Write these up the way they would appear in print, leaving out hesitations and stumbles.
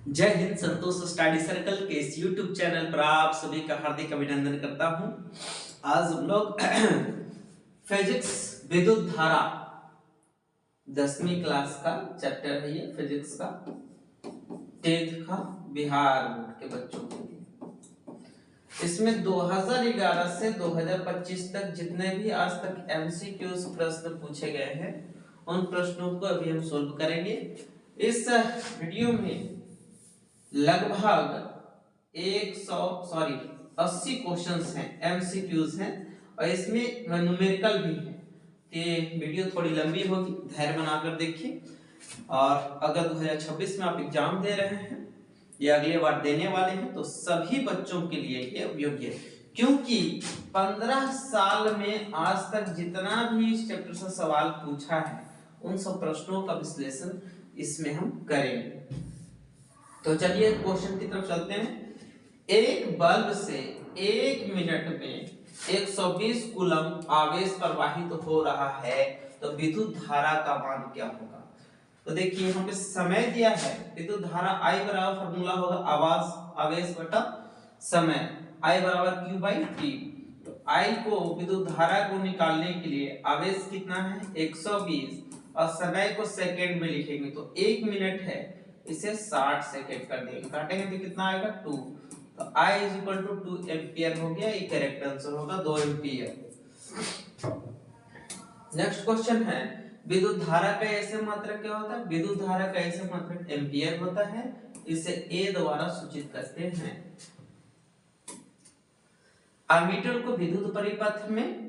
जय हिंद। संतोष study circle के इस YouTube चैनल पर आप सभी का हार्दिक अभिनंदन करता हूं। आज हम लोग फिजिक्स विद्युत धारा 10वीं क्लास का चैप्टर है। ये फिजिक्स का 10th का बिहार बोर्ड के बच्चों के लिए। इसमें 2011 से 2025 तक जितने भी आज तक MCQs प्रश्न पूछे गए हैं उन प्रश्नों को अभी हम सोल्व करेंगे। इस वीडियो में लगभग 80 क्वेश्चंस हैं, MCQs हैं और इसमें न्यूमेरिकल भी है। ये वीडियो थोड़ी लंबी होगी, धैर्य बनाकर देखिए। और अगर 2026 में आप एग्जाम दे रहे हैं या अगले बार देने वाले हैं तो सभी बच्चों के लिए ये उपयोगी है, क्योंकि 15 साल में आज तक जितना भी इस चैप्टर से सवाल पूछा है उन सब प्रश्नों का विश्लेषण इसमें हम करेंगे। तो चलिए क्वेश्चन की तरफ चलते हैं। एक बल्ब से 1 मिनट में 120 कूलम आवेश प्रवाहित हो रहा है तो विद्युत धारा का मान क्या होगा। तो देखिए यहाँ पे समय दिया है। विद्युत धारा I बराबर फॉर्मूला होगा आवेश बटा समय, I बराबर Q/T। तो I को विद्युत धारा को निकालने के लिए आवेश कितना है 120 और समय को सेकंड में लिखेंगे तो 1 मिनट है, इसे 60 सेकंड कर देंगे, काटेंगे तो कितना आएगा 2। तो I = 2 एम्पियर हो गया। ये करेक्ट आंसर होगा 2 एम्पियर। नेक्स्ट क्वेश्चन है विद्युत धारा का ऐसे मात्रक क्या होता है। विद्युत धारा का ऐसे मात्रक एम्पियर होता है, इसे A द्वारा सूचित करते हैं। अमीटर को विद्युत परिपथ में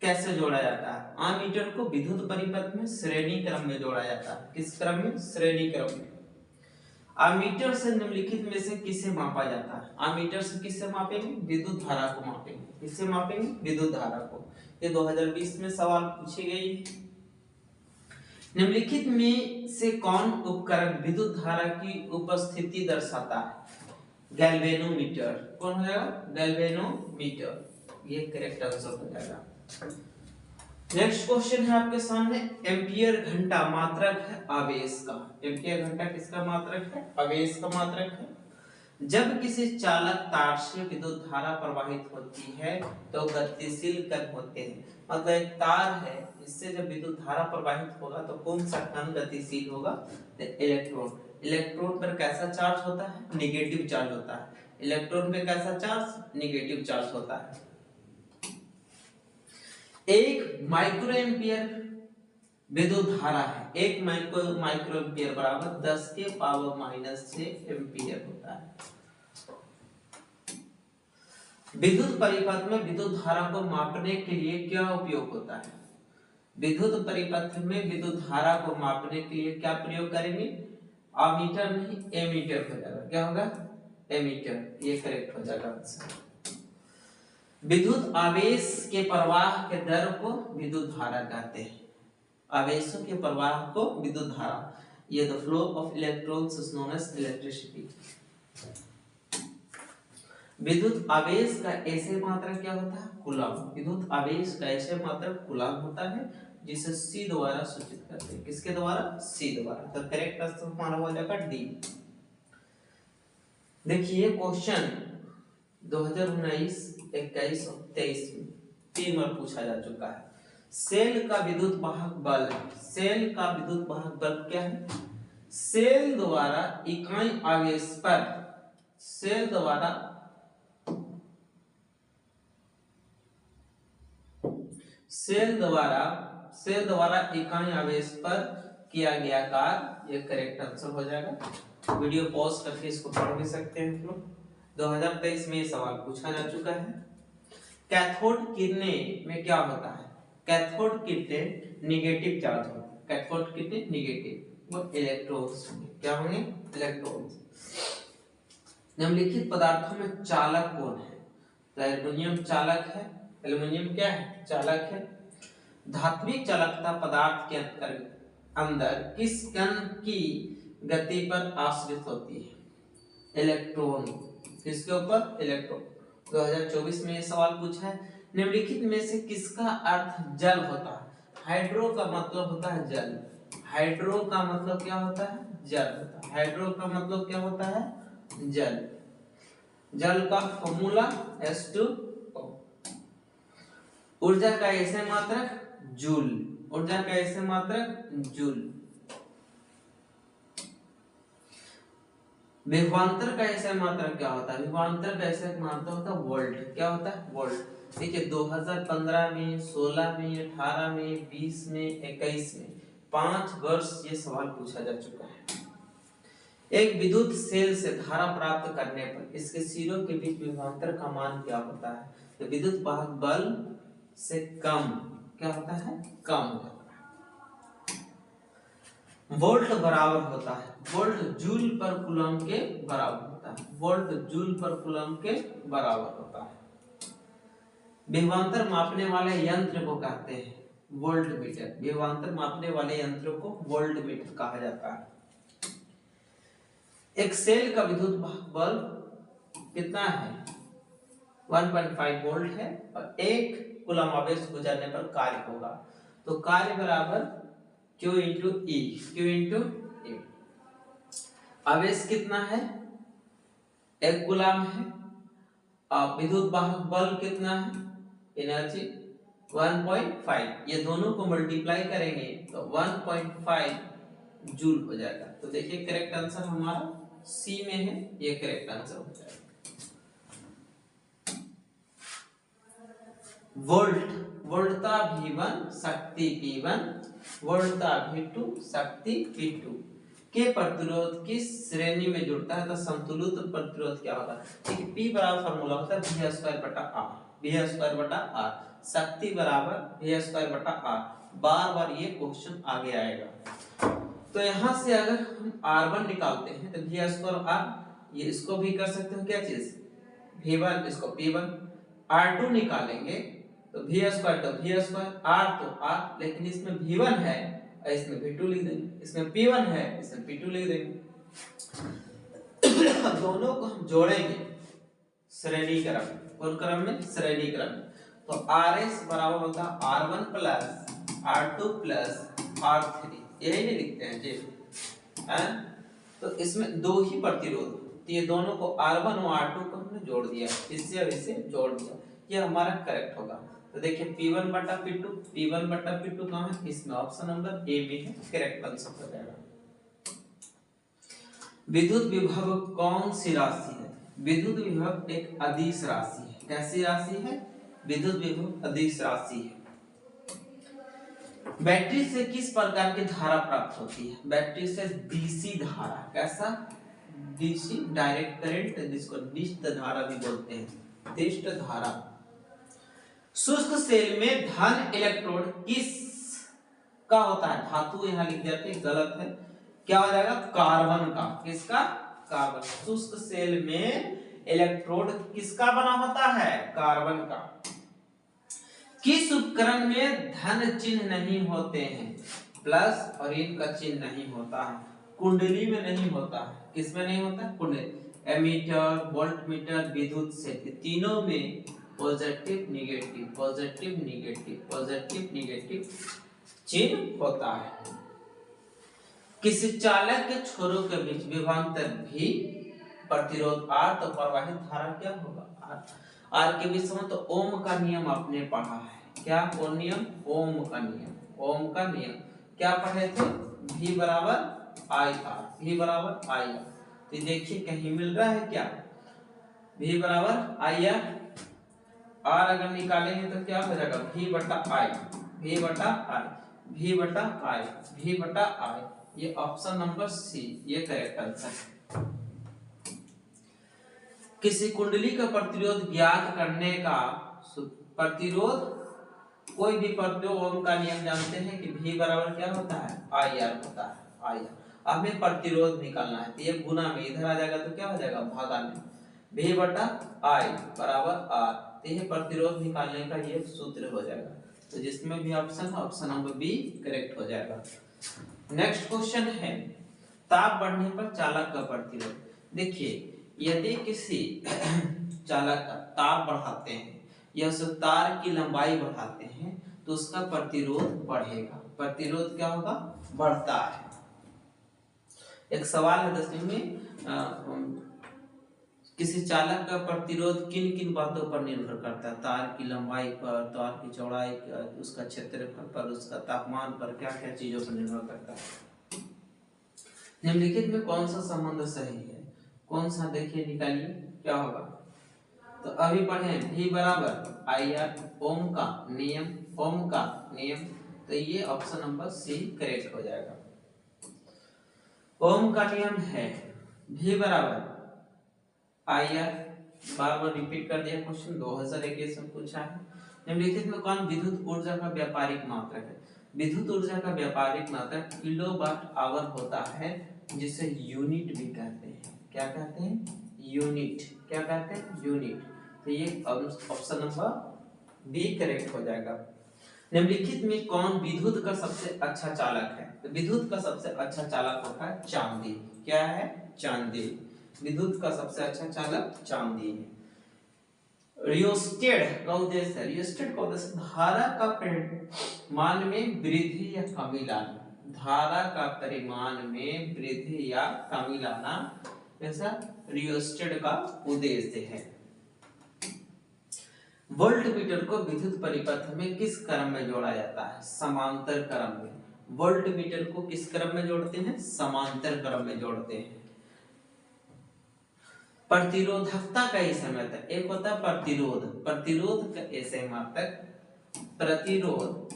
कैसे जोड़ा जाता है। अमीटर को विद्युत परिपथ में श्रेणी क्रम में जोड़ा जाता है। किस क्रम में? श्रेणी क्रम में। अमीटर से निम्नलिखित में से किसे मापा जाता है। अमीटर से किसे मापेंगे? विद्युत धारा को मापेंगे। किसे मापेंगे? विद्युत धारा को। ये 2020 में सवाल पूछे गए। निम्नलिखित में से कौन उपकरण विद्युत धारा की उपस्थिति दर्शाता है। गैल्वेनोमीटर। कौन हो जाएगा? गैल्वेनोमीटर। ये करेक्ट आंसर हो जाएगा। नेक्स्ट क्वेश्चन है आपके सामने। एम्पियर घंटा मात्रक है आवेश का। एम्पियर घंटा किसका मात्रक है? आवेश का मात्रक है। जब किसी चालक तार से विद्युत धारा प्रवाहित होती है तो गतिशील कण होते हैं। मतलब एक तार है, इससे जब विद्युत धारा प्रवाहित होगा तो कौन सा कण गतिशील होगा? तो इलेक्ट्रॉन। इलेक्ट्रॉन पर कैसा चार्ज होता है? नेगेटिव चार्ज होता है। इलेक्ट्रॉन पे कैसा चार्ज? नेगेटिव चार्ज होता है। एक माइक्रो एम्पियर विद्युत धारा है। एक माइक्रो एम्पियर बराबर 10⁻⁻6 एम्पियर होता है। विद्युत परिपथ में विद्युत धारा को मापने के लिए क्या उपयोग होता है। विद्युत परिपथ में विद्युत धारा को मापने के लिए क्या प्रयोग करेंगे? अमीटर नहीं, एमीटर हो जाएगा। क्या होगा? एमीटर। ये करेक्ट हो जाएगा आंसर। विद्युत आवेश के प्रवाह के दर को विद्युत धारा कहते हैं। आवेशों के प्रवाह को विद्युत धारा। ये the flow of electrons is known as electricity. विद्युत आवेश का ऐसे मात्रक क्या होता है? कूलम। विद्युत आवेश का ऐसे मात्रक कूलम होता है जिसे C द्वारा सूचित करते हैं। किसके द्वारा? C द्वारा। तो करेक्ट आंसर हमारा हो जाएगा D। देखिए क्वेश्चन 2019, 21 और 23 में 3 बार पूछा जा चुका है। सेल का विद्युत वाहक बल। सेल का विद्युत वाहक बल क्या है? सेल द्वारा इकाई आवेश पर सेल द्वारा इकाई आवेश पर किया गया कार्य। ये करेक्ट आंसर हो जाएगा। वीडियो पॉज करके इसको पढ़ भी सकते हैं हम लोग। 2023 में ये सवाल पूछा जा चुका है। कैथोड किरणें में क्या होता है? कैथोड किरणें नेगेटिव चार्ज होता है। कैथोड किरणें नेगेटिव, वो इलेक्ट्रॉन्स होंगे। क्या होंगे? इलेक्ट्रॉन्स। निम्नलिखित पदार्थों में चालक कौन है? तो एल्युमिनियम चालक है। एल्युमिनियम क्या है? चालक है। धात्विक चालकता पदार्थ के अंदर किस कण की गति पर आश्रित होती है? इलेक्ट्रॉन। किसके ऊपर? इलेक्ट्रॉन। 2024 में ये सवाल पूछा है। निम्नलिखित में से किसका अर्थ जल होता है? हाइड्रो का मतलब होता है जल। हाइड्रो का मतलब क्या होता है? जल होता है। हाइड्रो का मतलब क्या होता है? जल। जल का फॉर्मूला H2O। ऊर्जा का ऐसे मात्रक जूल। ऊर्जा का ऐसे मात्रक जूल। विभवांतर का ऐसे मात्रक क्या होता है? विभवांतर का ऐसे मात्रक होता है वोल्ट। क्या होता है? वोल्ट। देखिए 2015 में, 16 में, 18 में, 20 में, 21 में 5 वर्ष ये सवाल पूछा जा चुका है। एक विद्युत सेल से धारा प्राप्त करने पर इसके सिरों के बीच विभवांतर का मान क्या होता है? तो विद्युत वाहक बल से कम क्या होता है? कम होता है। वोल्ट बराबर होता है, वोल्ट जूल पर कूलम के बराबर होता है। वोल्ट जूल पर कूलम के बराबर होता है। विभवांतर मापने वाले यंत्र को कहते हैं वोल्टमीटर। विभवांतर मापने वाले यंत्र को वोल्टमीटर कहा जाता है। एक सेल का विद्युत बल कितना है? 1.5 वोल्ट है और 1 कूलम आवेश गुजरने पर कार्य होगा। तो कार्य बराबर Q into E। Q into E। आवेश कितना है? 1 कूलम है। और विद्युत वाहक बल कितना है? एनर्जी 1.5। ये दोनों को मल्टीप्लाई करेंगे तो 1.5 जूल हो जाएगा। तो देखिए करेक्ट आंसर हमारा सी में है, ये करेक्ट आंसर हो जाएगा। वोल्ट, वोल्टता V1 शक्ति P1, वोल्टता V2 शक्ति P2 के प्रतिरोध की श्रेणी में जुड़ता है तो संतुलित प्रतिरोध क्या होगा? ठीक है, P बराबर फार्मूला होता है V² बटा R। शक्ति बराबर V²/R। बार बार ये क्वेश्चन आगे आएगा। तो यहाँ से अगर हम R1 निकालते हैं तो V²R, ये इसको भी कर सकते हो क्या चीज? V1 इसको P1। R2 निकालेंगे तो V² तो V², R तो R, लेकिन इसमें V1 है और इसमें V2 लिख देंगे। इसमें P1 है, इसमें P2 लिख देंगे। दोनों को हम जोड़ेंगे श्रेणी क्रम, कौन क्रम में? श्रेणी क्रम में। तो RS बराबर होता है R1 plus R2 plus R3, यही नहीं लिखते हैं जी है? तो इसमें दो ही प्रतिरोध, तो ये दोनों को R1 और R2 को हमने जोड़ दिया, इससे और इससे जोड़ दिया, ये हमारा करेक्ट होगा। तो देखिए P1 बटा P2, P1 बटा P2 कहाँ है? इसमें ऑप्शन नंबर ए में है, करेक्ट आंसर हो जाएगा। विद्युत विभव कौन सी राशि है? विद्युत विभव एक अदिश राशि है। कैसी राशि है? विद्युत विभव अदिश राशि है। बैटरी से किस प्रकार की धारा प्राप्त होती है? बैटरी से डीसी धारा। कैसा? डीसी, डायरेक्ट करंट, जिसको निश्चित धारा भी बोलते हैं, निश्चित धारा। शुष्क सेल में धन इलेक्ट्रोड किस का होता है? धातु यहाँ लिख देते हैं, गलत है। क्या हो जाएगा? कार्बन का। किसका? कार्बन। शुष्क सेल में इलेक्ट्रोड किसका बना होता है? कार्बन का। किस उपकरण में धन चिन्ह नहीं होते हैं? प्लस और इनका चिन्ह नहीं होता है। कुंडली में नहीं होता है। किसमें नहीं होता है? कुंडली। एमीटर, वोल्टमीटर, विद्युत सेल, तीनों में positive negative, positive negative, positive negative चिन्ह होता है। किसी चालक के छोरों के बीच विभवांतर भी, प्रतिरोध R, तो प्रवाहित धारा क्या होगा? R के बीच में। तो ओम का नियम आपने पढ़ा है। क्या वो नियम? ओम का नियम। ओम का नियम क्या पढ़े थे? V बराबर I R, V बराबर I R। तो देखिए कहीं मिल रहा है क्या? V बराबर I R, R अगर निकालेंगे तो क्या हो जाएगा? V बटा I, V बटा I, V बटा I, V बटा I। ये ऑप्शन नंबर सी, ये करेक्ट आंसर है। किसी कुंडली का प्रतिरोध ज्ञात करने का प्रतिरोध, कोई भी प्रतिरोध, ओम का नियम जानते हैं कि V बराबर क्या होता है? IR होता है, IR। हमें प्रतिरोध निकालना है तो ये गुना में इधर आ जाएगा तो क्या हो जाएगा? भागा में। V बटा I बराबर R, तो ये प्रतिरोध निकालने का ये सूत्र हो जाएगा। तो जिसमें भी ऑप्शन है, ऑप्शन नंबर बी करेक्ट हो जाएगा। नेक्स्ट क्वेश्चन है ताप बढ़ने पर चालक का प्रतिरोध। देखिए यदि किसी चालक का ताप बढ़ाते हैं या उस तार की लंबाई बढ़ाते हैं तो उसका प्रतिरोध बढ़ेगा। प्रतिरोध क्या होगा? बढ़ता है। एक सवाल है 10वीं में, किसी चालक का प्रतिरोध किन किन बातों पर निर्भर करता है? तार की लंबाई पर, तार की चौड़ाई पर, उसका क्षेत्रफल पर, उसका तापमान पर, क्या क्या चीजों पर निर्भर करता है? निम्नलिखित में कौन सा संबंध सही है? कौन सा देखिए निकालिए क्या होगा। तो अभी पढ़े V बराबर आई आर, ओम का नियम, ओम का नियम, तो ये ऑप्शन नंबर सी करेक्ट हो जाएगा। ओम का नियम है V बराबर I R, bar bar repeat कर दिया, क्वेश्चन 2021 में पूछा है। निम्नलिखित में कौन विद्युत ऊर्जा का व्यापारिक मात्रक है? विद्युत ऊर्जा का व्यापारिक मात्रक किलोवाट आवर होता है, जिसे यूनिट भी कहते हैं। क्या कहते हैं? यूनिट। क्या कहते हैं? यूनिट। तो ये ऑप्शन नंबर बी करेक्ट हो जाएगा। निम्नलिखित में कौन विद्युत का सबसे अच्छा चालक है? तो विद्युत का सबसे अच्छा चालक होता है चांदी। क्या है? चांदी। विद्युत का सबसे अच्छा चालक चांदी है। रियोस्टेट का उद्देश्य है, रियोस्टेट का उद्देश्य धारा का परिमाण में वृद्धि या कमी लाना। धारा का परिमाण में वृद्धि या कमी लाना, ऐसा रियोस्टेट का उद्देश्य है। वोल्टमीटर को विद्युत परिपथ में किस क्रम में जोड़ा जाता है? समांतर क्रम में। वोल्टमीटर को किस क्रम में जोड़ते हैं? समांतर क्रम में जोड़ते हैं। प्रतिरोधकता का ऐसे मात्रक, एक होता है प्रतिरोध, प्रतिरोध का ऐसे मात्रक, प्रतिरोध,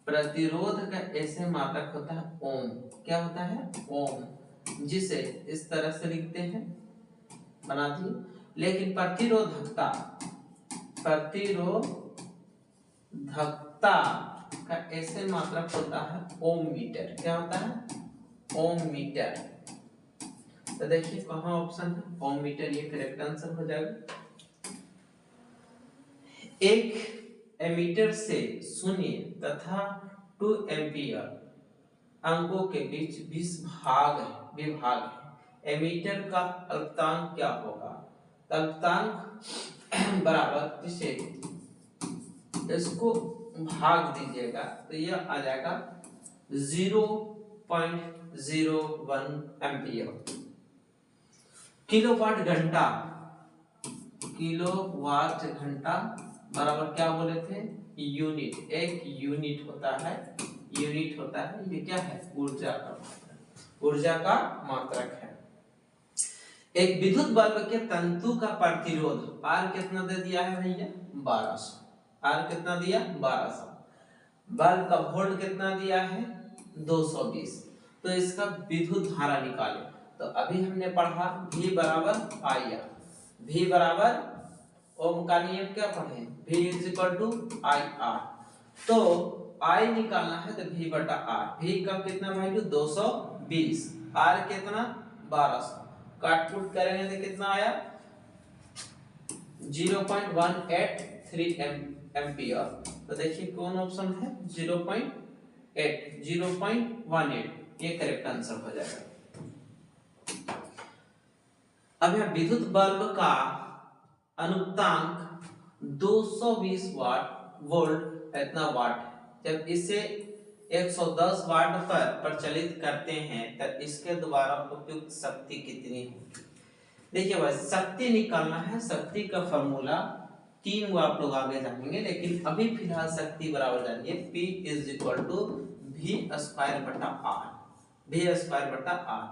प्रतिरोध का ऐसे मात्रक होता है ओम। क्या होता है? ओम, जिसे इस तरह से लिखते हैं, बना दिए। लेकिन प्रतिरोधकता, प्रतिरोधकता का ऐसे मात्रक होता है ओम मीटर। क्या होता है? ओम मीटर। तो देखिए कहाँ ऑप्शन है? ओम मीटर, ये करेक्ट आंसर हो जाएगा। एक एमीटर से शून्य तथा 2 एम्पियर अंकों के बीच 20 विभाग है। एमीटर का अल्पतमांक क्या होगा? अल्पतमांक बराबर, जिसे इसको भाग दीजिएगा तो यह आ जाएगा 0.01 एम्पियर। किलोवाट घंटा, किलोवाट घंटा बराबर क्या बोले थे? यूनिट। एक यूनिट होता है, यूनिट होता है, ये क्या है? ऊर्जा का मात्रक, ऊर्जा का मात्रक है। एक विद्युत बल्ब के तंतु का प्रतिरोध आर कितना दे दिया है भैया? 1200। आर कितना दिया? 1200। बल्ब का वोल्ट कितना दिया है? 220। तो इसका विद्युत धारा निकाले। तो अभी हमने पढ़ा V बराबर आई आर, V बराबर ओम का नियम क्या पढ़े? V is equal to I R. तो I निकालना है तो V बटा R। V का कितना वैल्यू? 220। R कितना? 1200। काटपुट करेंगे तो कितना आया? 0.183 एम्पियर। तो देखिए कौन ऑप्शन है? 0.18, ये करेक्ट आंसर हो जाएगा। अब यह विद्युत बल्ब का अनुपातांक 220 वोल्ट इतना वाट है। जब इसे 110 वाट पर प्रचलित करते हैं तब इसके द्वारा उपयुक्त शक्ति कितनी होगी? देखिए भाई, शक्ति निकालना है। शक्ति का फॉर्मूला 3 आप लोग आगे जानेंगे, लेकिन अभी फिलहाल शक्ति बराबर जानिए P is equal to V square बटा R। V स्क्वायर बटा R।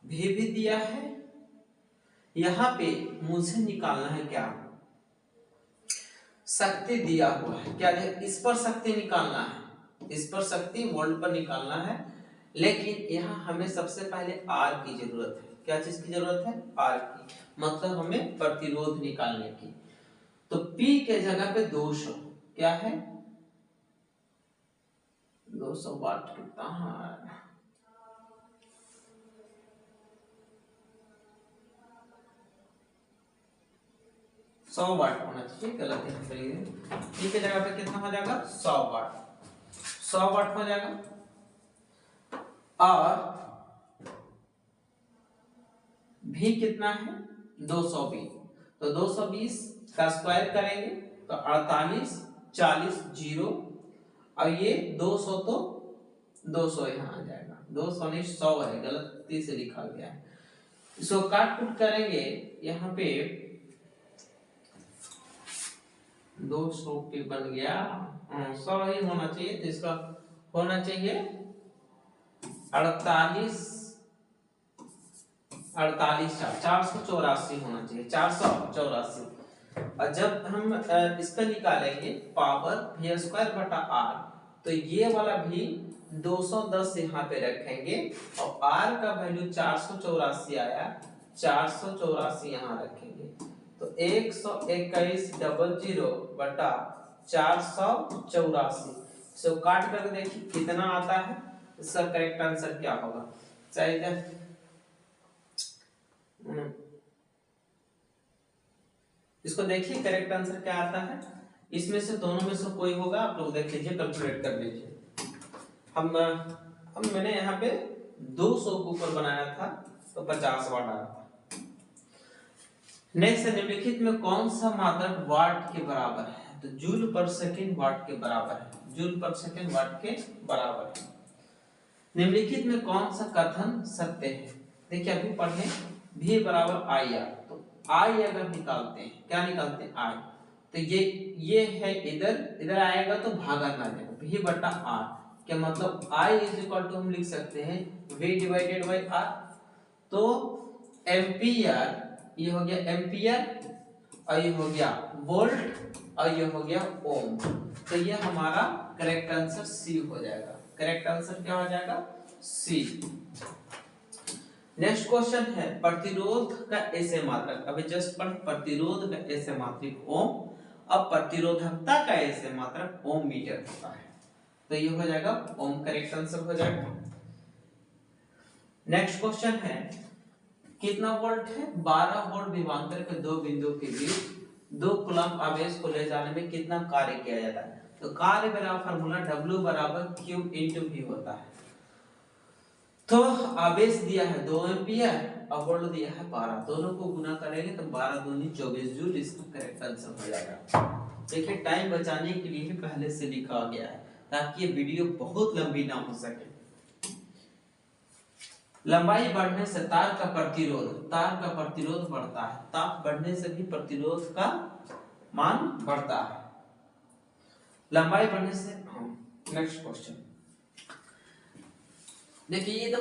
V भी दिया है। यहाँ पे मुझे निकालना है क्या? शक्ति दिया हुआ है। क्या है? इस पर शक्ति निकालना है, इस पर शक्ति वोल्ट पर निकालना है। लेकिन यहाँ हमें सबसे पहले R की जरूरत है। क्या चीज की जरूरत है? R की, मतलब हमें प्रतिरोध निकालने की। तो P के जगह पे 200 क्या है? 200 वाट कितना है? सौ वाट होना चाहिए, गलत है। P के जगह पे कितना हो जाएगा? 100 वाट। 100 वाट हो जाएगा। और V कितना है? 220। तो 220 का स्क्वायर करेंगे तो 48, 40 जीरो, और ये 200 तो 200 यहाँ आ जाएगा। 200 नहीं 100 है, गलती से लिखा गया है। इसको काट कुट करेंगे, यहाँ पे 200 पे बन गया 100 ही होना चाहिए, तो इसका होना चाहिए 48 484 होना चाहिए, 484। और जब हम इसका निकालेंगे पावर v² तो ये वाला भी 210 यहाँ पे रखेंगे और r का वैल्यू 484 आया, 484 यहाँ रखेंगे, तो 181,000/484। सो काट करके देखिए कितना आता है, इसका करेक्ट आंसर क्या होगा। चाहिए इसको देखिए करेक्ट आंसर क्या आता है। इसमें से दोनों में से कोई होगा, आप लोग देख लीजिए, कैलकुलेट कर लीजिए। हम मैंने यहाँ पे 200 के ऊपर बनाया था तो 50 वाट आया था। नेक्स्ट निम्नलिखित में कौन सा मात्रक वाट के बराबर है, तो जूल पर सेकंड वाट के बराबर है, जूल पर सेकंड वाट के बराबर है। निम्नलिखित में कौन सा कथन सत्य है, देखिए अभी पढ़े V बराबर IR, तो I अगर निकालते हैं, क्या निकालते हैं I, तो ये है इधर आएगा तो भागा ना जाएगा, V/R क्या मतलब I = हम लिख सकते हैं V/R। तो एम्पियर, ये हो गया एम्पियर और ये हो गया वोल्ट और ये हो गया ओम, तो ये हमारा करेक्ट आंसर सी हो जाएगा। करेक्ट आंसर क्या हो जाएगा, सी। नेक्स्ट क्वेश्चन है प्रतिरोध का ऐसे मात्रक, अभी जस्ट पढ़, प्रतिरोध का ऐसे मात्रक ओम, अब प्रतिरोधकता का ऐसे मात्रक ओम मीटर होता है, तो ये हो जाएगा ओम, करेक्ट आंसर हो जाएगा। नेक्स्ट क्वेश्चन है कितना वोल्ट है, 12 वोल्ट विभवांतर के दो बिंदुओं के बीच 2 कूलम्ब आवेश को ले जाने में कितना कार्य किया जाता है, तो कार्य मेरा फार्मूला W = Q × V होता है। तो आवेश दिया है 2 एम्पियर और वोल्ट दिया है 12, दोनों को गुना करेंगे तो 12 दूनी 24 जूल, इसका करेक्ट आंसर हो जाएगा। देखिए टाइम बचाने के लिए पहले से लिखा गया है ताकि ये वीडियो बहुत लंबी ना हो सके। लंबाई बढ़ने से तार का प्रतिरोध बढ़ता है, ताप बढ़ने से भी प्रतिरोध का मान बढ़ता है, लंबाई बढ़ने से। नेक्स्ट क्वेश्चन देखिए, ये तो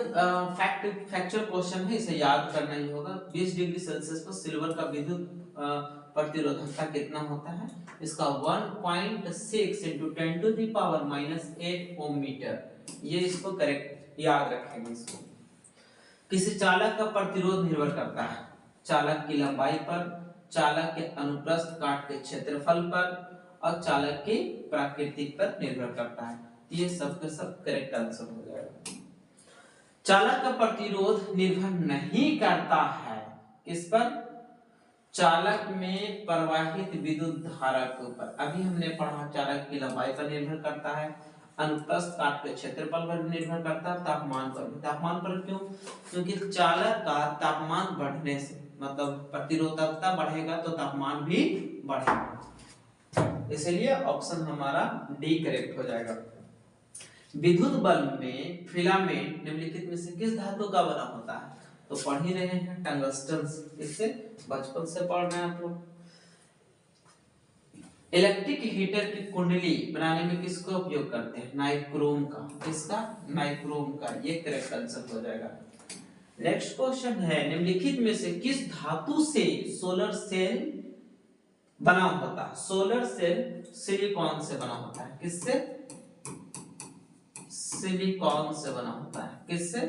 फैक्चुअल क्वेश्चन है, इसे याद करना ही होगा। 20 डिग्री सेल्सियस पर सिल्वर का विद्युत प्रतिरोधकता कितना होता है, इसका 1.6 × 10⁻⁻8 ओम मीटर, ये इसको करेक्ट याद रखेंगे। इसको किसी चालक का प्रतिरोध निर्भर करता है चालक की लंबाई पर, चालक के अनुप्रस्थ काट के क्षेत्रफल पर और चालक की प्रकृति पर निर्भर करता है, ये सब के सब करेक्ट आंसर हो जाएगा। चालक का प्रतिरोध निर्भर नहीं करता है किस पर, चालक में प्रवाहित विद्युत धारा के ऊपर। अभी हमने पढ़ा चालक की लंबाई पर निर्भर करता है, अनुप्रस्थ काट के क्षेत्रफल पर निर्भर करता है, तापमान पर। तापमान पर क्यों, क्योंकि चालक का तापमान बढ़ने से मतलब प्रतिरोधकता बढ़ेगा तो तापमान भी बढ़ेगा, इसलिए ऑप्शन हमारा डी करेक्ट हो जाएगा। विद्युत बल्ब में फिलामेंट निम्नलिखित में से किस धातु का बना होता है, तो पढ़ ही रहे हैं टंगस्टन, इससे बचपन से पढ़ रहे हैं आप लोग। इलेक्ट्रिक हीटर की कुंडली बनाने में किसका उपयोग करते हैं, नाइक्रोम का, किसका, नाइक्रोम का, ये करेक्ट आंसर हो जाएगा। नेक्स्ट क्वेश्चन है निम्नलिखित में से किस धातु से सोलर सेल बना होता है, सोलर सेल सिलिकॉन से बना होता है, किससे, सिलिकॉन से बना होता है, किससे,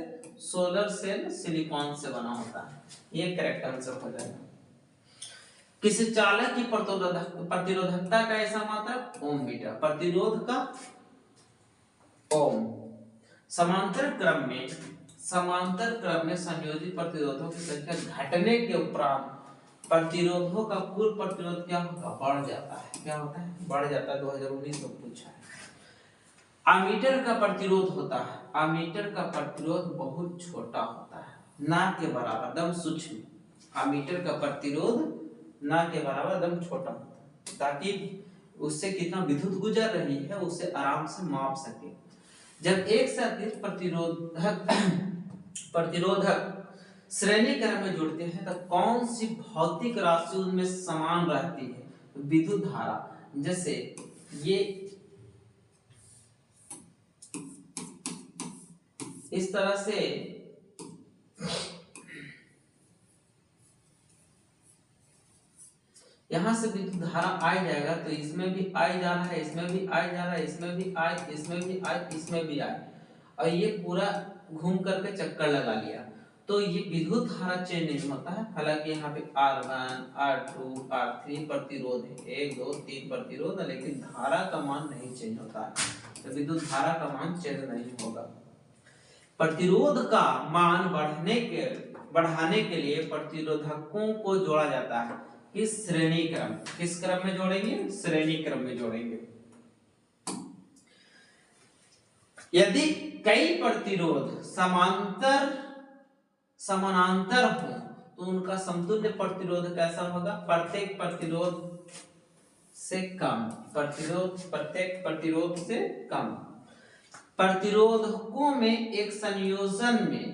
सोलर सेल सिलिकॉन से बना होता है, ये करेक्ट आंसर हो जाएगा। किसी चालक की प्रतिरोधकता का ऐसा मात्रक ओम मीटर, प्रतिरोध का ओम। समांतर क्रम में संयोजित प्रतिरोधों की संख्या घटने के उपरांत प्रतिरोधों का कुल प्रतिरोध क्या होगा, बढ़ जाता है, क्या होता है, बढ़ जाता है, 2019 में पूछा है। आमीटर का प्रतिरोध होता है, आमीटर का प्रतिरोध बहुत छोटा होता है, ना के बराबर, एकदम सूक्ष्म। आमीटर का प्रतिरोध ना के बराबर एकदम छोटा होता है, ताकि उससे कितना विद्युत गुजर रही है उससे आराम से माप सके। जब एक से अधिक प्रतिरोधक श्रेणी क्रम में जुड़ते हैं तो कौन सी भौतिक राशि उनमें समान रहती है? विद्युत धारा। जैसे ये इस तरह से यहां से विद्युत धारा आ जाएगा तो इसमें भी आई जा रहा है, इसमें भी आई जा रहा है, इसमें भी आई, इसमें भी आई, इसमें भी आई, और ये पूरा घूम करके चक्कर लगा लिया तो ये विद्युत धारा चेंज नहीं होता है। हालांकि यहाँ पे R1, R2, R3 प्रतिरोध है, 1 2 3 प्रतिरोध है, लेकिन धारा का मान नहीं चेंज होता है, तो विद्युत धारा का मान चेंज नहीं होगा। प्रतिरोध का मान बढ़ाने के लिए प्रतिरोधकों को जोड़ा जाता है। किस श्रेणी क्रम, किस क्रम में जोड़ेंगे? श्रेणी क्रम में जोड़ेंगे। यदि कई प्रतिरोध समानांतर हो तो उनका समतुल्य प्रतिरोध कैसा होगा? प्रत्येक प्रतिरोध से कम, प्रत्येक प्रतिरोध से कम। प्रतिरोधकों में एक संयोजन में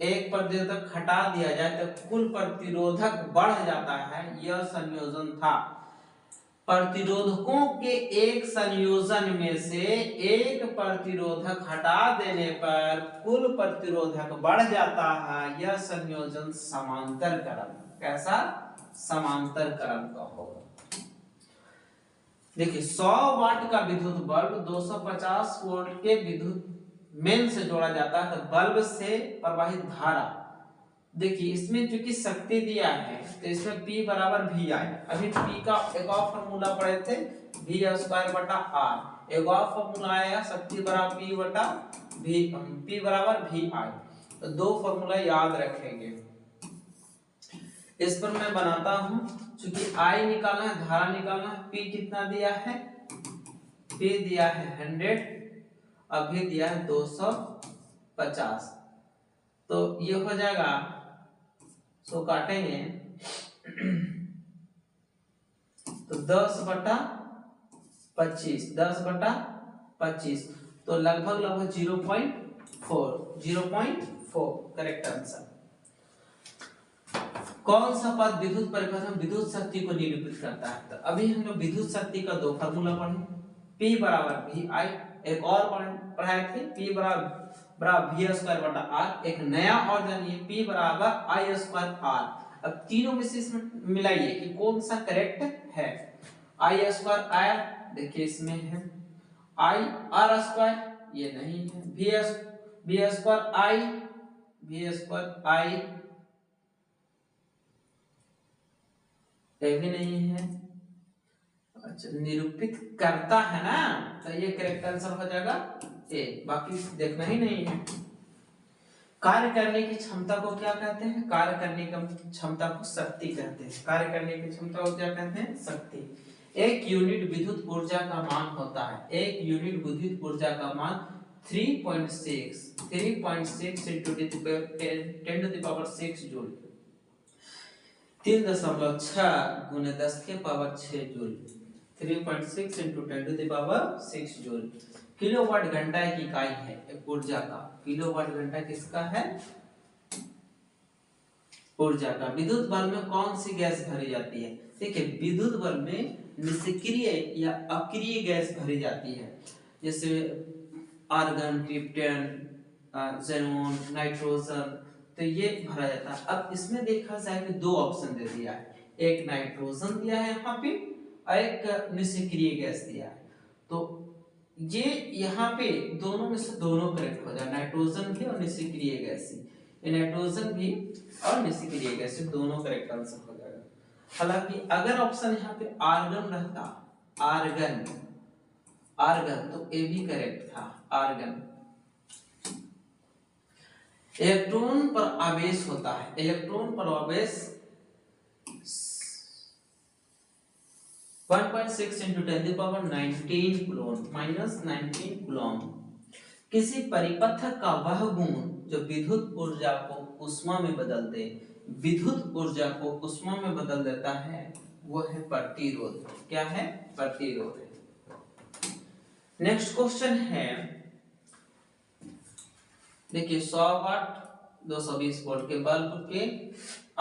एक प्रतिरोधक हटा दिया जाए तो कुल प्रतिरोधक बढ़ जाता है, यह संयोजन था। प्रतिरोधकों के एक संयोजन में से एक प्रतिरोधक हटा देने पर कुल प्रतिरोधक बढ़ जाता है, यह संयोजन समांतर क्रम। कैसा? समांतर क्रम का होगा। देखिए 100 वाट का विद्युत बल्ब 250 वोल्ट के विद्युत मेन से जोड़ा जाता है तो बल्ब से प्रवाहित धारा, देखिए इसमें चूंकि शक्ति दिया है तो इसमें P बराबर VI। अभी P का एक और फॉर्मूला पढ़े थे, V² बटा R। एक और फॉर्मूला आया शक्ति बराबर P बटा P बराबर VI। तो दो फॉर्मूला याद रखेंगे। इस पर मैं बनाता हूं, चूंकि I निकालना है, धारा निकालना है। P कितना दिया है? P दिया है 100, अभी दिया है 250, तो ये हो जाएगा, सो काटेंगे तो 10 बटा 25, 10 बटा 25, तो लगभग 0.4 करेक्ट आंसर। कौन सा पद विद्युत परिपथ में विद्युत शक्ति को निरूपित करता है? तो अभी हम लोग विद्युत शक्ति का दो फार्मूला पढ़े, P बराबर VI, एक और पढ़ाए थे P बराबर V² बटा R, एक नया और जानिए P बराबर I²R। अब तीनों में से इसमें मिलाइए कि कौन सा करेक्ट है। I²R देखिए इसमें है, R², ये नहीं है, V²I ये भी नहीं है। अच्छा, निरूपित करता है ना, तो ये करेक्ट आंसर हो जाएगा ए, बाकी देखना ही नहीं है। कार्य करने की क्षमता को क्या कहते हैं? कार्य करने की क्षमता को शक्ति कहते हैं। कार्य करने की क्षमता को क्या कहते हैं? शक्ति। एक यूनिट विद्युत ऊर्जा का मान होता है, एक यूनिट विद्युत ऊर्जा का मान 3.6 into 10 to the power 6 joule, 3.6 गुने 10 के power 6 joule, 3.6 into 10 to the power 6 joule. Kilowatt घंटा की इकाई है ऊर्जा का। किलोवाट घंटा किसका है? ऊर्जा का। विद्युत बल्ब में कौन सी गैस भरी जाती है? देखिए विद्युत बल्ब में निष्क्रिय या अक्रिय गैस भरी जाती है, जैसे आर्गन, क्रिप्टन, ज़ेनॉन, नाइट्रोजन, तो ये भरा जाता है। अब इसमें देखा जाए तो दो ऑप्शन दे दिया है, एक नाइट्रोजन दिया है यहाँ पे और एक निष्क्रिय गैस दिया है, तो ये यहाँ पे दोनों में से दोनों करेक्ट हो जाए, नाइट्रोजन भी और निष्क्रिय गैस। ये नाइट्रोजन भी और निष्क्रिय गैस दोनों करेक्ट आंसर हो जाएगा। हालांकि अगर ऑप्शन यहाँ पे आर्गन रहता, आर्गन तो ए भी करेक्ट था, आर्गन। इलेक्ट्रॉन पर आवेश होता है, इलेक्ट्रॉन पर आवेश 1.6 into 10 to the power 19 Coulomb -19 Coulomb. किसी परिपथ का वह गुण जो विद्युत ऊर्जा को ऊष्मा में बदल दे, विद्युत ऊर्जा को ऊष्मा में बदल देता है, वो है प्रतिरोध। क्या है? प्रतिरोध। नेक्स्ट क्वेश्चन है, देखिए 100 वाट 220 वोल्ट के बल्ब के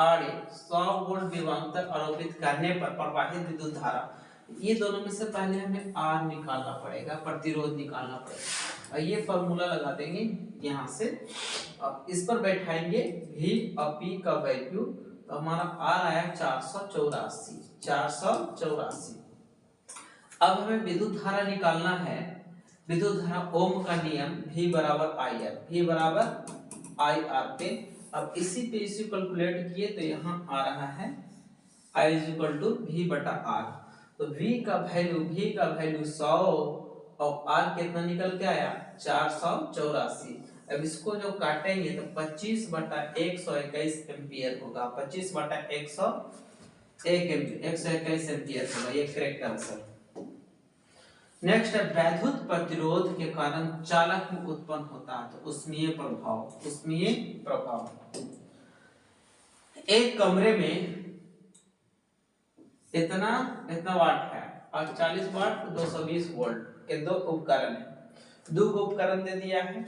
आड़े 100 वोल्ट विभवांतर आरोपित करने पर प्रवाहित विद्युत धारा, ये दोनों में से पहले हमें आर निकालना पड़ेगा, प्रतिरोध निकालना पड़ेगा। और ये फॉर्मूला लगा देंगे यहाँ से, अब इस पर बैठाएंगे V और P का वैल्यू, तो हमारा आर आया 484। अब हमें विद्युत धारा निकालना है। विद्युत धारा ओम का नियम V बराबर IR, V बराबर IR पे। अब इसी पे इसी कैलकुलेट किए तो यहाँ आ रहा है I इक्वल टू V बटा R। तो V का वैल्यू 100 और R कितना निकल के आया 484। अब इसको जो काटेंगे तो 25 बटा 121 एम्पियर होगा, 25 बटा 101 एम्पियर 121 एम्पियर होगा, ये करेक्ट आंसर। नेक्स्ट है वैद्युत प्रतिरोध के कारण चालक में उत्पन्न होता है तो उष्मीय प्रभाव। एक कमरे में इतना वाट है और 40 वाट 220 वोल्ट के दो उपकरण है। दो उपकरण दे दिया है,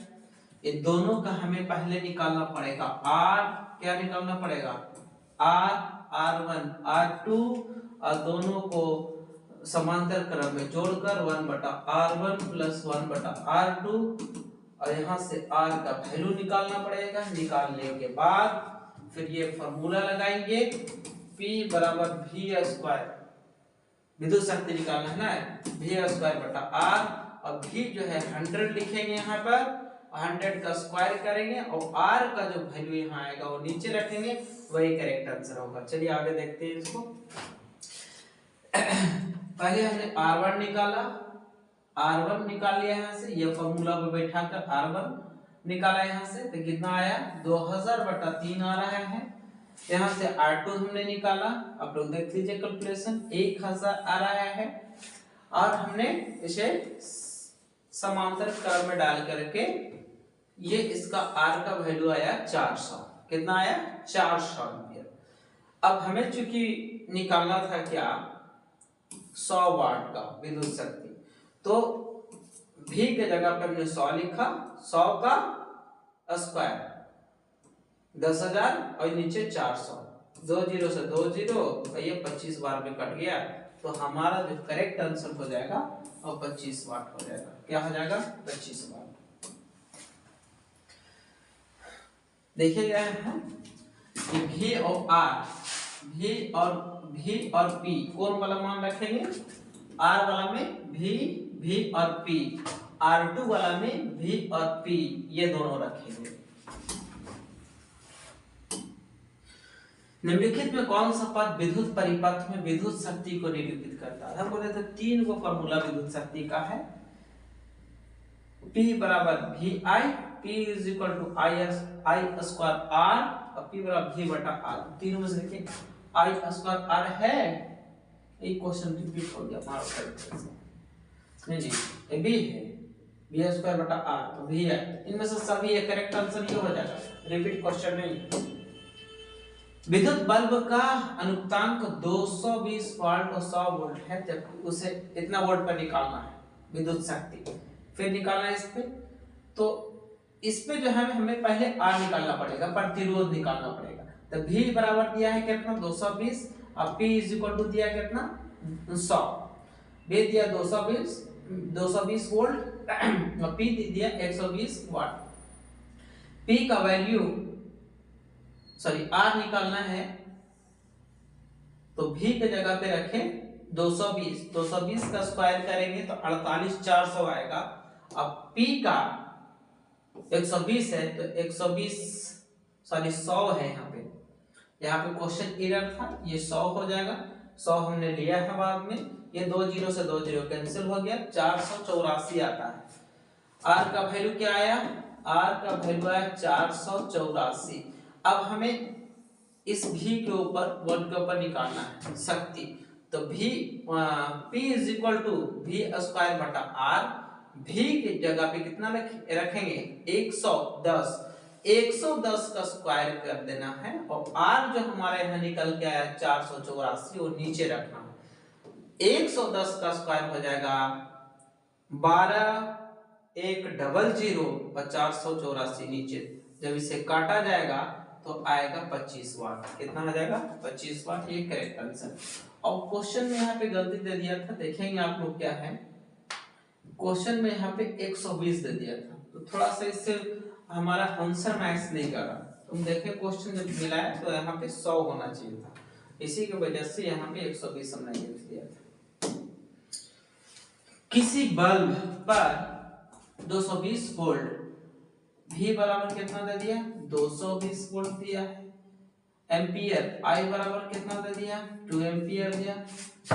ये दोनों का हमें पहले निकालना पड़ेगा। आर क्या निकालना पड़ेगा, R1 R2 और दोनों को समांतर क्रम में जोड़कर 1/R1 प्लस 1/R2 और यहाँ से R का वैल्यू निकालना पड़ेगा। निकालने के बाद फिर ये फॉर्मूला लगाएंगे P बराबर V², विद्युत शक्ति निकालना है ना, V²/R और V जो है 100 लिखेंगे यहाँ पर, 100 का स्क्वायर करेंगे और R का जो वैल्यू यहाँ आएगा वो नीचे रखेंगे, वही करेक्ट आंसर होगा। चलिए आगे देखते हैं इसको। पहले हमने R1 निकाल लिया यहाँ से, ये फॉर्मूला पे बैठाकर R1 निकाला यहाँ से, तो कितना आया 2000/3 आ रहा है। यहाँ से R2 हमने निकाला, आप लोग देख लीजिए कैलकुलेशन 1000 आ रहा है और हमने इसे समांतर क्रम में डाल करके ये इसका R का वैल्यू आया 400, कितना आया 400 एम्पियर। अब हमें चूंकि निकालना था क्या 100 वाट का विद्युत शक्ति, तो V के जगह पर हमने 100 लिखा, 100 का स्क्वायर 10,000 और नीचे 400, 2 0 से 2 0 और ये 25 बार में कट गया, तो हमारा जो करेक्ट आंसर हो जाएगा और 25 वाट हो जाएगा। क्या हो जाएगा 25 वाट। देखिए क्या है कि V और P कौन वाला मान रखेंगे, R वाला में V और P, R2 वाला में V और P, ये दोनों रखेंगे। निम्नलिखित में कौन सा पद विद्युत परिपथ में विद्युत शक्ति को निरूपित करता है। हम बोले थे 3 को फॉर्मूला विद्युत शक्ति का है। P बराबर VI, P is equal to I² R और P बराबर V/R। तीनों में से देखिए I² R है, एक क्वेश्चन रिपीट हो गया हमारा साइड नहीं जी, ये B है V²/R तो V है, इनमें से सभी ये करेक्ट आंसर ये हो जाएगा, रिपीट क्वेश्चन नहीं है। विद्युत बल्ब का अनुपातांक 220 वाट और 100 वोल्ट है, जबकि उसे इतना वोल्ट पर निकालना है विद्युत शक्ति। फिर निकालना है इस पे, तो इस पे जो है हमें पहले R निकालना पड़ेगा, प्रतिरोध निकालना पड़ेगा। तो V बराबर दिया है कितना 220 और P इज इक्वल टू दिया कितना 100, V दिया 220 वोल्ट और P दिया 120 वाट। P का वैल्यू R निकालना है, तो V के जगह पे रखें 220 का स्क्वायर करेंगे तो 48400 आएगा। अब P का 120 है तो 100 है, यहाँ पे क्वेश्चन एरर था, ये 100 हो जाएगा, 100 हमने लिया है बाद में, ये 2 0 से 2 0 कैंसिल हो गया, 484 आता है। R का वैल्यू क्या आया, R का वैल्यू आया 484। अब हमें इस V के ऊपर 1 के ऊपर निकालना है शक्ति, तो P is equal to V²/R। V की जगह पे कितना रखेंगे 110 का स्क्वायर कर देना है और R जो हमारे यहाँ निकल के आया 484 वो नीचे रखना है। 110 का स्क्वायर हो जाएगा एक डबल जीरो और 484 नीचे, जब इसे काटा जाएगा तो आएगा 25 वाट। कितना आ जाएगा? 25 वाट। ये करेक्ट आंसर। और क्वेश्चन में यहाँ पे गलती दे दिया था, देखेंगे आप लोग क्या है। क्वेश्चन में यहाँ पे 120 दे दिया था, तो थोड़ा सा इससे हमारा आंसर मैच नहीं कर रहा। तुम देखें क्वेश्चन जब मिला है तो यहाँ पे 100 होना चाहिए था, इसी की वजह से यहाँ पे 120 हमने लिख दिया था। किसी बल्ब पर 220 वोल्ट, V बराबर कितना दे दिया? 220 वोल्ट दिया है। एम्पियर I बराबर कितना दे दिया? 2 एम्पियर दिया।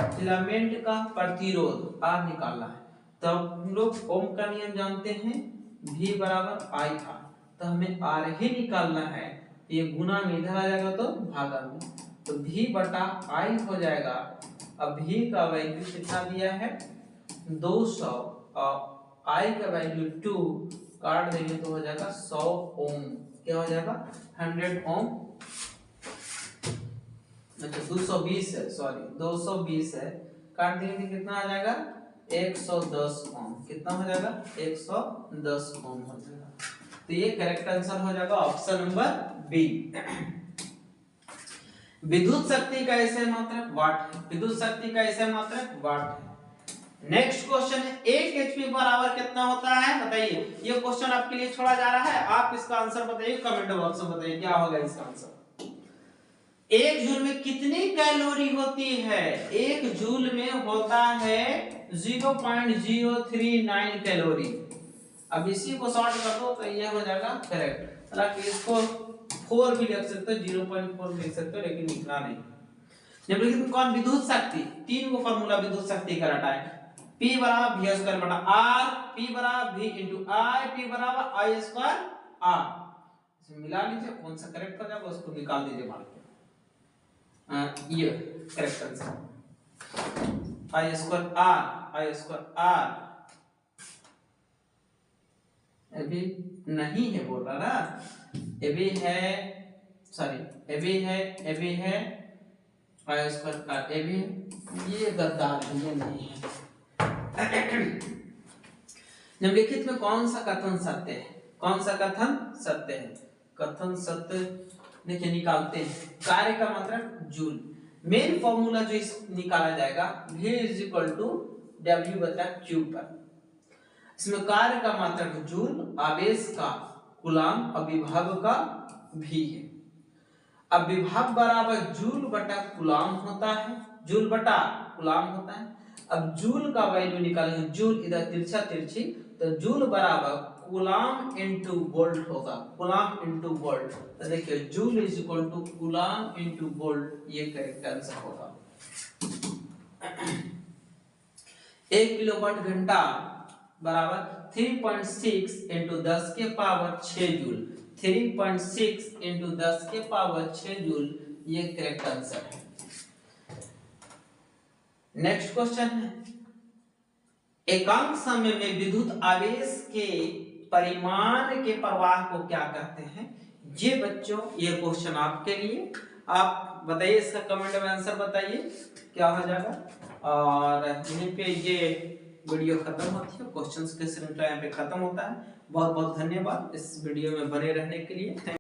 फिलामेंट का प्रतिरोध R निकालना है, तब हम लोग ओम का नियम जानते हैं, V बराबर I R, तो हमें R ही निकालना है। ये गुना में इधर आ जाएगा तो भागा में, तो V बटा I हो जाएगा। अब V का वैल्यू कितना दिया है? 200 और I का वैल्यू 2, काट देंगे तो हो जाएगा 100 ओम। क्या हो जाएगा? 100 ओम। अच्छा 220 है, सॉरी 220 है, काट देंगे तो कितना आ जाएगा? 110 ओम। कितना हो जाएगा? 110 ओम हो जाएगा। तो ये करेक्ट आंसर हो जाएगा ऑप्शन नंबर बी। विद्युत शक्ति का ऐसे मात्रक वाट है। विद्युत शक्ति का ऐसे मात्रक वाट है। नेक्स्ट क्वेश्चन है 1 एचपी बराबर कितना होता है? बताइए। ये क्वेश्चन आपके लिए छोड़ा जा रहा है, आप इसका आंसर बताइए, कमेंट बॉक्स में बताइए क्या होगा इसका आंसर। 1 जूल में कितनी कैलोरी होती है? 1 जूल में होता है 0.039 कैलोरी। अब इसी को सॉल्व कर दो तो ये हो जाएगा करेक्ट। हालांकि इसको 4 भी लिख सकते हो, 0.4 भी लिख सकते हो, लेकिन लिखना नहीं। जब कौन? विद्युत शक्ति। 3 को फार्मूला विद्युत शक्ति का रटा है। P बराबर v स्क्वायर बटा r, P बराबर v into I, P बराबर I स्क्वायर r। इसे मिला लीजिए, कौन सा करेक्ट हो जाएगा उसको निकाल दीजिए मार के। ये correct answer I square r, I square r। अभी नहीं है बोल रहा ना, अभी है, सॉरी अभी है I स्क्वायर r, अभी ये गद्दार है, ये नहीं है। निम्नलिखित में कौन सा कथन सत्य है? कौन सा कथन सत्य है? कथन सत्य देखिए निकालते हैं। कार्य का मात्रक जूल। मेन फॉर्मूला जो इस निकाला जाएगा V = W बटा Q पर। इसमें कार्य का मात्रक जूल, आवेश का कूलाम और विभव का V है। अब विभव बराबर जूल बटा कूलाम होता है, जूल बटा कूलाम होता है। अब जूल का वैल्यू निकालेंगे, जूल इधर तिरछा तिरछी, तो जूल बराबर कूलाम इनटू वोल्ट होगा, कूलाम इनटू वोल्ट। तो देखिए जूल = कूलाम इनटू वोल्ट, ये करेक्ट आंसर होगा। 1 किलोवाट घंटा बराबर 3.6 × 10 के पावर 6 जूल। 3.6 × 10 के पावर 6 जूल, ये करेक्ट आंसर है। नेक्स्ट क्वेश्चन है एकांक समय में विद्युत आवेश के परिमाण के प्रवाह को क्या कहते हैं? ये बच्चों ये क्वेश्चन आपके लिए, आप बताइए, इसका कमेंट में आंसर बताइए क्या हो जाएगा। और यहीं पे ये वीडियो खत्म होती है, क्वेश्चंस के श्रृंखला यहाँ पे खत्म होता है। बहुत बहुत धन्यवाद इस वीडियो में बने रहने के लिए।